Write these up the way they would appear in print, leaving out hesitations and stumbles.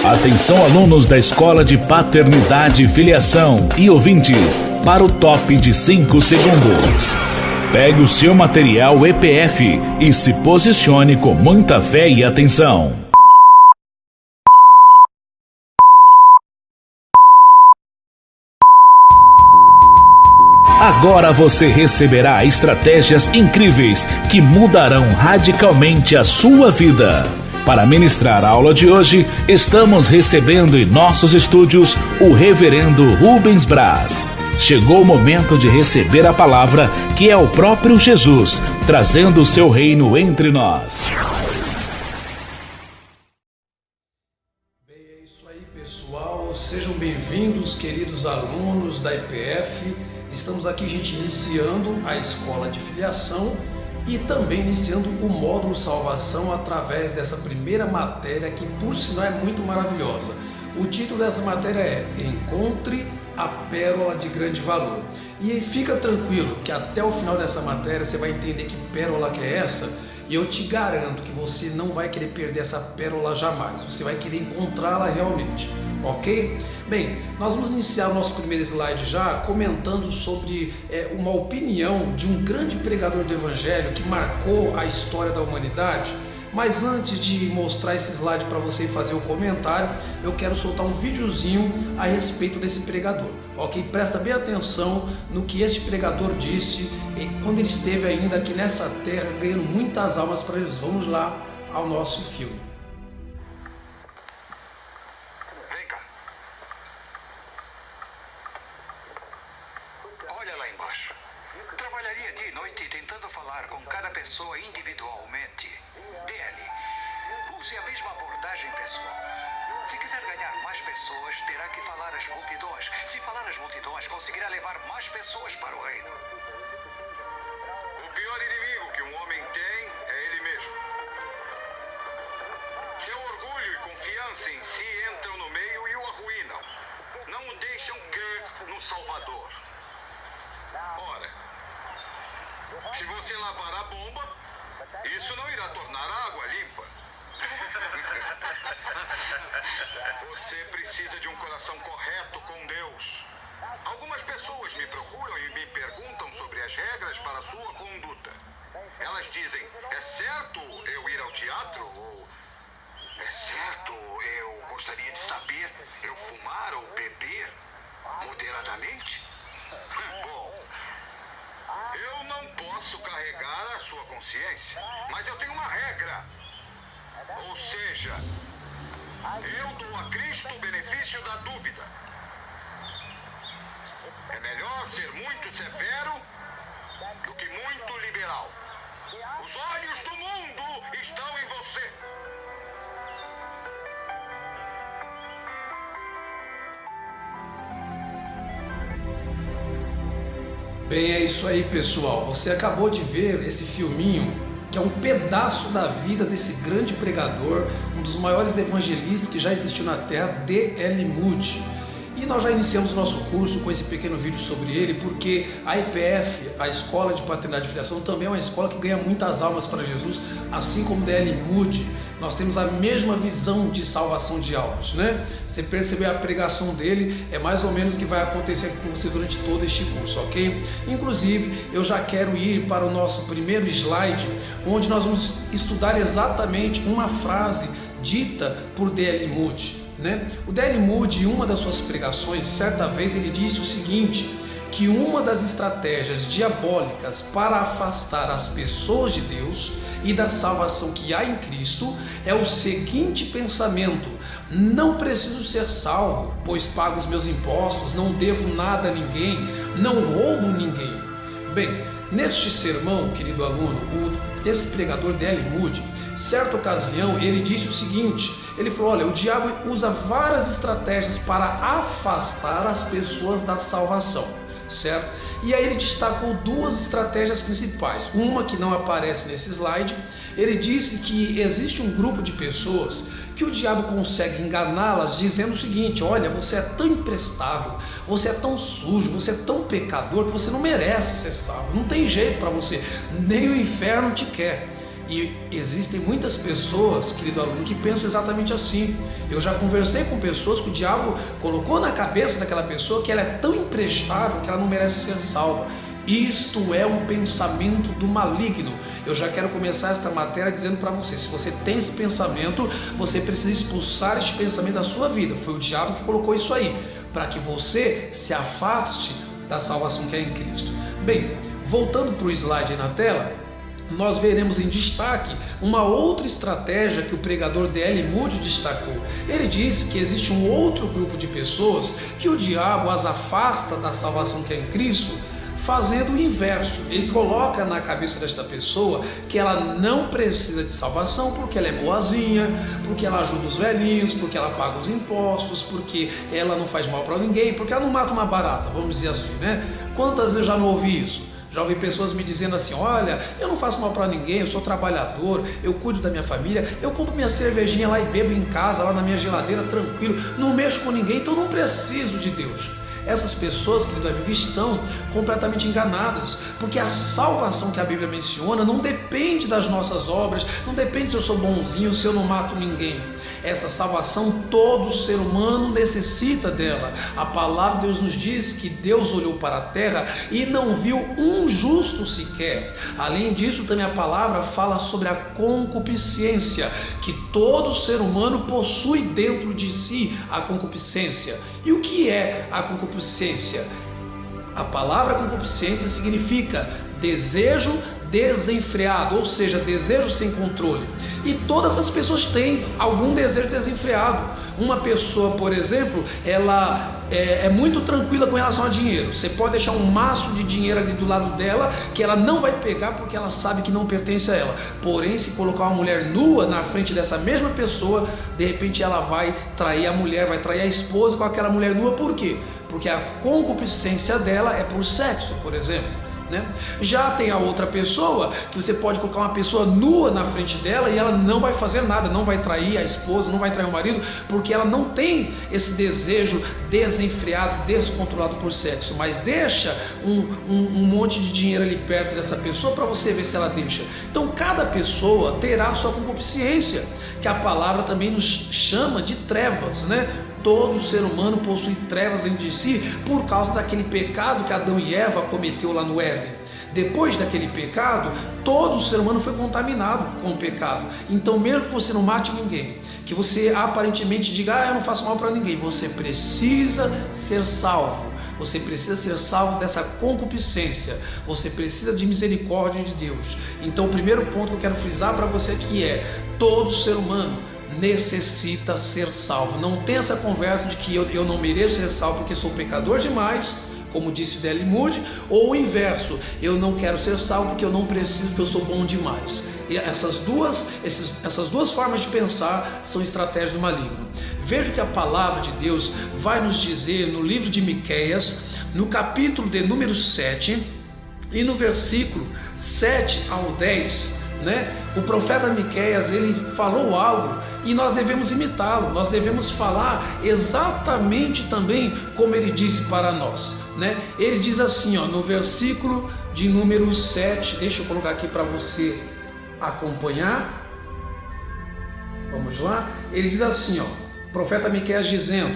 Atenção, alunos da Escola de Paternidade e Filiação e ouvintes, para o top de 5 segundos. Pegue o seu material EPF e se posicione com muita fé e atenção. Agora você receberá estratégias incríveis que mudarão radicalmente a sua vida. Para ministrar a aula de hoje, estamos recebendo em nossos estúdios o reverendo Rubens Braz. Chegou o momento de receber a palavra, que é o próprio Jesus, trazendo o seu reino entre nós. Bem, é isso aí, pessoal. Sejam bem-vindos, queridos alunos da EPF. Estamos aqui, gente, iniciando a Escola de Filiação e também iniciando o módulo Salvação através dessa primeira matéria que, por sinal, é muito maravilhosa. O título dessa matéria é Encontre a Pérola de Grande Valor. E fica tranquilo que até o final dessa matéria você vai entender que pérola que é essa, e eu te garanto que você não vai querer perder essa pérola jamais, você vai querer encontrá-la realmente, ok? Bem, nós vamos iniciar o nosso primeiro slide já comentando sobre uma opinião de um grande pregador do Evangelho que marcou a história da humanidade. Mas antes de mostrar esse slide para você fazer o comentário, eu quero soltar um videozinho a respeito desse pregador, ok? Presta bem atenção no que este pregador disse quando ele esteve ainda aqui nessa terra, ganhando muitas almas para Jesus. Vamos lá ao nosso filme. Vem cá. Olha lá embaixo. Trabalharia dia e noite tentando falar com cada pessoa individualmente. DL, use a mesma abordagem pessoal. Se quiser ganhar mais pessoas, terá que falar às multidões. Se falar às multidões, conseguirá levar mais pessoas para o reino. O pior inimigo que um homem tem é ele mesmo. Seu orgulho e confiança em si entram no meio e o arruinam. Não o deixam crer no Salvador. Ora, se você lavar a bomba, isso não irá tornar a água limpa. Você precisa de um coração correto com Deus. Algumas pessoas me procuram e me perguntam sobre as regras para a sua conduta. Elas dizem, é certo eu ir ao teatro? Ou é certo eu gostaria de saber eu fumar ou beber moderadamente? Bom, eu não posso carregar a sua consciência, mas eu tenho uma regra. Ou seja, eu dou a Cristo o benefício da dúvida. É melhor ser muito severo do que muito liberal. Os olhos do mundo estão em você. Bem, é isso aí, pessoal. Você acabou de ver esse filminho, que é um pedaço da vida desse grande pregador, um dos maiores evangelistas que já existiu na Terra, D.L. Moody. E nós já iniciamos o nosso curso com esse pequeno vídeo sobre ele, porque a EPF, a Escola de Paternidade e Filiação, também é uma escola que ganha muitas almas para Jesus, assim como D.L. Moody. Nós temos a mesma visão de salvação de almas, né? Você percebeu a pregação dele, é mais ou menos o que vai acontecer aqui com você durante todo este curso, ok? Inclusive, eu já quero ir para o nosso primeiro slide, onde nós vamos estudar exatamente uma frase dita por D.L. Moody. O D.L. Moody, em uma das suas pregações, certa vez ele disse o seguinte, que uma das estratégias diabólicas para afastar as pessoas de Deus e da salvação que há em Cristo é o seguinte pensamento: não preciso ser salvo, pois pago os meus impostos, não devo nada a ninguém, não roubo ninguém. Bem, neste sermão, querido aluno, esse pregador D.L. Moody, certa ocasião, ele disse o seguinte, ele falou, olha, o diabo usa várias estratégias para afastar as pessoas da salvação, certo? E aí ele destacou duas estratégias principais, uma que não aparece nesse slide. Ele disse que existe um grupo de pessoas que o diabo consegue enganá-las dizendo o seguinte, olha, você é tão imprestável, você é tão sujo, você é tão pecador que você não merece ser salvo, não tem jeito para você, nem o inferno te quer. E existem muitas pessoas, querido aluno, que pensam exatamente assim. Eu já conversei com pessoas que o diabo colocou na cabeça daquela pessoa que ela é tão imprestável que ela não merece ser salva. Isto é um pensamento do maligno. Eu já quero começar esta matéria dizendo para você, se você tem esse pensamento, você precisa expulsar este pensamento da sua vida. Foi o diabo que colocou isso aí, para que você se afaste da salvação que é em Cristo. Bem, voltando para o slide aí na tela, nós veremos em destaque uma outra estratégia que o pregador D.L. Moody destacou. Ele disse que existe um outro grupo de pessoas que o diabo as afasta da salvação que é em Cristo, fazendo o inverso. Ele coloca na cabeça desta pessoa que ela não precisa de salvação porque ela é boazinha, porque ela ajuda os velhinhos, porque ela paga os impostos, porque ela não faz mal para ninguém, porque ela não mata uma barata, vamos dizer assim, né? Quantas vezes eu já não ouvi isso? Já ouvi pessoas me dizendo assim, olha, eu não faço mal para ninguém, eu sou trabalhador, eu cuido da minha família, eu compro minha cervejinha lá e bebo em casa, lá na minha geladeira, tranquilo, não mexo com ninguém, então não preciso de Deus. Essas pessoas, querido amigo, estão completamente enganadas, porque a salvação que a Bíblia menciona não depende das nossas obras, não depende se eu sou bonzinho, se eu não mato ninguém. Esta salvação todo ser humano necessita dela. A palavra de Deus nos diz que Deus olhou para a terra e não viu um justo sequer. Além disso, também a palavra fala sobre a concupiscência, que todo ser humano possui dentro de si a concupiscência. E o que é a concupiscência? A palavra concupiscência significa desejo desenfreado, ou seja, desejo sem controle. E todas as pessoas têm algum desejo desenfreado. Uma pessoa, por exemplo, ela é muito tranquila com relação a dinheiro. Você pode deixar um maço de dinheiro ali do lado dela, que ela não vai pegar porque ela sabe que não pertence a ela. Porém, se colocar uma mulher nua na frente dessa mesma pessoa, de repente ela vai trair a mulher, vai trair a esposa com aquela mulher nua. Por quê? Porque a concupiscência dela é por sexo, por exemplo. Já tem a outra pessoa que você pode colocar uma pessoa nua na frente dela e ela não vai fazer nada, não vai trair a esposa, não vai trair o marido, porque ela não tem esse desejo desenfreado, descontrolado por sexo, mas deixa um monte de dinheiro ali perto dessa pessoa para você ver se ela deixa. Então cada pessoa terá a sua concupiscência, que a palavra também nos chama de trevas, Todo ser humano possui trevas dentro de si por causa daquele pecado que Adão e Eva cometeu lá no Éden. Depois daquele pecado, todo ser humano foi contaminado com o pecado. Então, mesmo que você não mate ninguém, que você aparentemente diga, eu não faço mal para ninguém, você precisa ser salvo. Você precisa ser salvo dessa concupiscência. Você precisa de misericórdia de Deus. Então, o primeiro ponto que eu quero frisar para você aqui é: todo ser humano necessita ser salvo. Não tem essa conversa de que eu não mereço ser salvo porque sou pecador demais, como disse o D.L. Moody, ou o inverso, eu não quero ser salvo porque eu não preciso, porque eu sou bom demais. E essas duas formas de pensar são estratégias do maligno. Veja que a palavra de Deus vai nos dizer no livro de Miqueias, no capítulo de número 7 e no versículo 7 ao 10, o profeta Miqueias, ele falou algo e nós devemos imitá-lo, nós devemos falar exatamente também como ele disse para nós, Ele diz assim, no versículo de número 7, deixa eu colocar aqui para você acompanhar, vamos lá, ele diz assim, profeta Miqueias dizendo,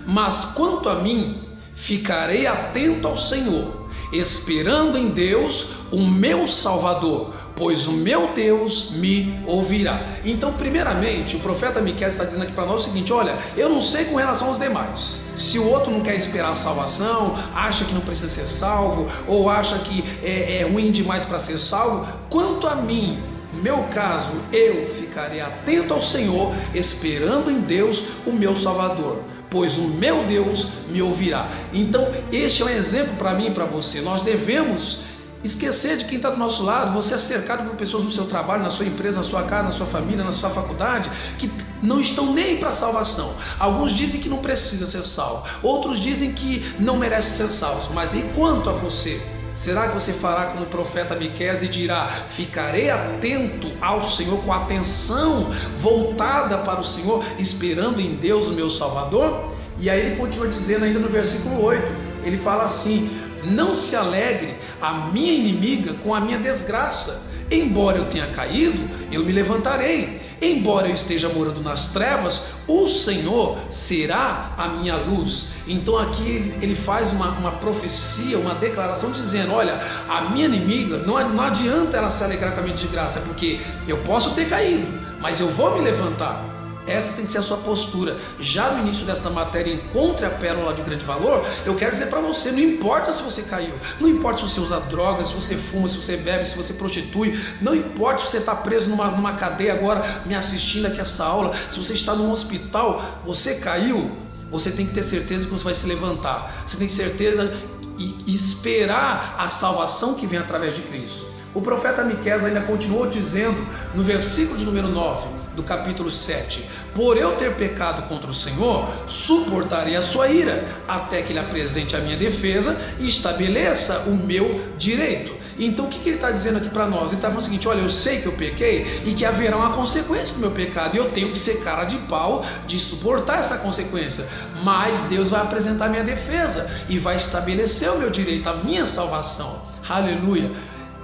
mas quanto a mim, ficarei atento ao Senhor, esperando em Deus, o meu Salvador, pois o meu Deus me ouvirá. Então, primeiramente, o profeta Miqueias está dizendo aqui para nós o seguinte: olha, eu não sei com relação aos demais. Se o outro não quer esperar a salvação, acha que não precisa ser salvo, ou acha que é ruim demais para ser salvo, quanto a mim, no meu caso, eu ficarei atento ao Senhor, esperando em Deus, o meu Salvador, pois o meu Deus me ouvirá. Então, este é um exemplo para mim e para você. Nós devemos esquecer de quem está do nosso lado. Você é cercado por pessoas no seu trabalho, na sua empresa, na sua casa, na sua família, na sua faculdade, que não estão nem para a salvação. Alguns dizem que não precisa ser salvo, outros dizem que não merece ser salvo. Mas e quanto a você? Será que você fará como o profeta Miqueias e dirá: ficarei atento ao Senhor, com atenção voltada para o Senhor, esperando em Deus o meu Salvador? E aí ele continua dizendo ainda no versículo 8, ele fala assim: não se alegre a minha inimiga com a minha desgraça. Embora eu tenha caído, eu me levantarei. Embora eu esteja morando nas trevas, o Senhor será a minha luz. Então aqui ele faz uma profecia, uma declaração dizendo, olha, a minha inimiga, não adianta ela se alegrar com a minha desgraça, porque eu posso ter caído, mas eu vou me levantar. Essa tem que ser a sua postura. Já no início desta matéria, Encontre a Pérola de Grande Valor, eu quero dizer para você, não importa se você caiu, não importa se você usa drogas, se você fuma, se você bebe, se você prostitui, não importa se você está preso numa cadeia agora, me assistindo aqui essa aula, se você está num hospital, você caiu, você tem que ter certeza que você vai se levantar, você tem certeza e esperar a salvação que vem através de Cristo. O profeta Miqueias ainda continuou dizendo no versículo de número 9 do capítulo 7, por eu ter pecado contra o Senhor, suportarei a sua ira, até que ele apresente a minha defesa e estabeleça o meu direito. Então o que ele está dizendo aqui para nós? Ele está falando o seguinte, olha, eu sei que eu pequei e que haverá uma consequência do meu pecado, e eu tenho que ser cara de pau de suportar essa consequência, mas Deus vai apresentar a minha defesa e vai estabelecer o meu direito, a minha salvação. Aleluia!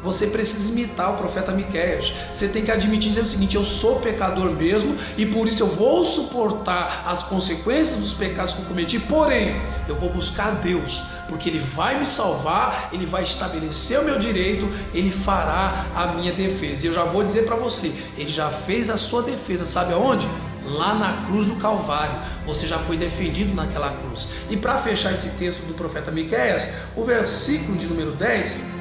Você precisa imitar o profeta Miqueias. Você tem que admitir dizer o seguinte, eu sou pecador mesmo e por isso eu vou suportar as consequências dos pecados que eu cometi, porém, eu vou buscar a Deus, porque Ele vai me salvar, Ele vai estabelecer o meu direito, Ele fará a minha defesa. E eu já vou dizer para você, Ele já fez a sua defesa, sabe aonde? Lá na cruz do Calvário, você já foi defendido naquela cruz. E para fechar esse texto do profeta Miqueias, o versículo de número 10,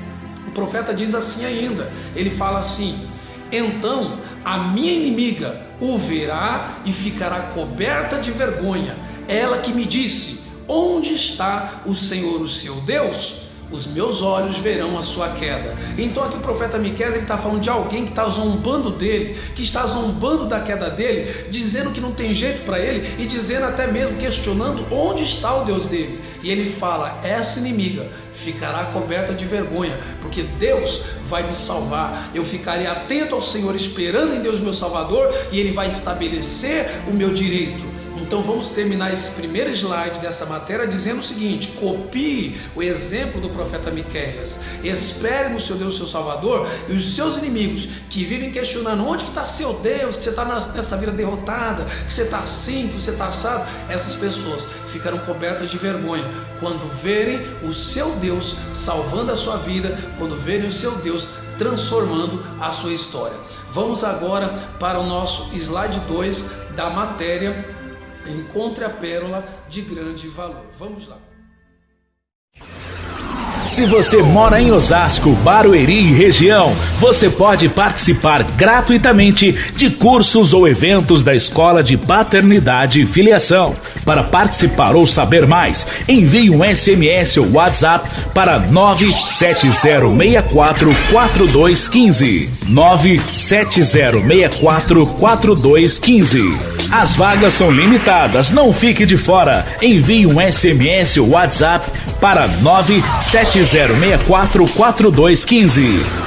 o profeta diz assim ainda, ele fala assim, então a minha inimiga o verá e ficará coberta de vergonha, ela que me disse, onde está o Senhor, o seu Deus? Os meus olhos verão a sua queda. Então aqui o profeta Miqueias está falando de alguém que está zombando dele, que está zombando da queda dele, dizendo que não tem jeito para ele e dizendo até mesmo, questionando onde está o Deus dele. E ele fala, essa inimiga ficará coberta de vergonha, porque Deus vai me salvar. Eu ficarei atento ao Senhor, esperando em Deus meu Salvador, e Ele vai estabelecer o meu direito. Então vamos terminar esse primeiro slide desta matéria dizendo o seguinte, copie o exemplo do profeta Miqueias, espere no seu Deus, seu Salvador, e os seus inimigos que vivem questionando onde que está seu Deus, que você está nessa vida derrotada, que você está assim, que você está assado, essas pessoas ficarão cobertas de vergonha quando verem o seu Deus salvando a sua vida, quando verem o seu Deus transformando a sua história. Vamos agora para o nosso slide 2 da matéria Encontre a Pérola de Grande Valor. Vamos lá. Se você mora em Osasco, Barueri e região, você pode participar gratuitamente de cursos ou eventos da Escola de Paternidade e Filiação. Para participar ou saber mais, envie um SMS ou WhatsApp para 970644215. 970644215. As vagas são limitadas, não fique de fora. Envie um SMS ou WhatsApp para 970644215.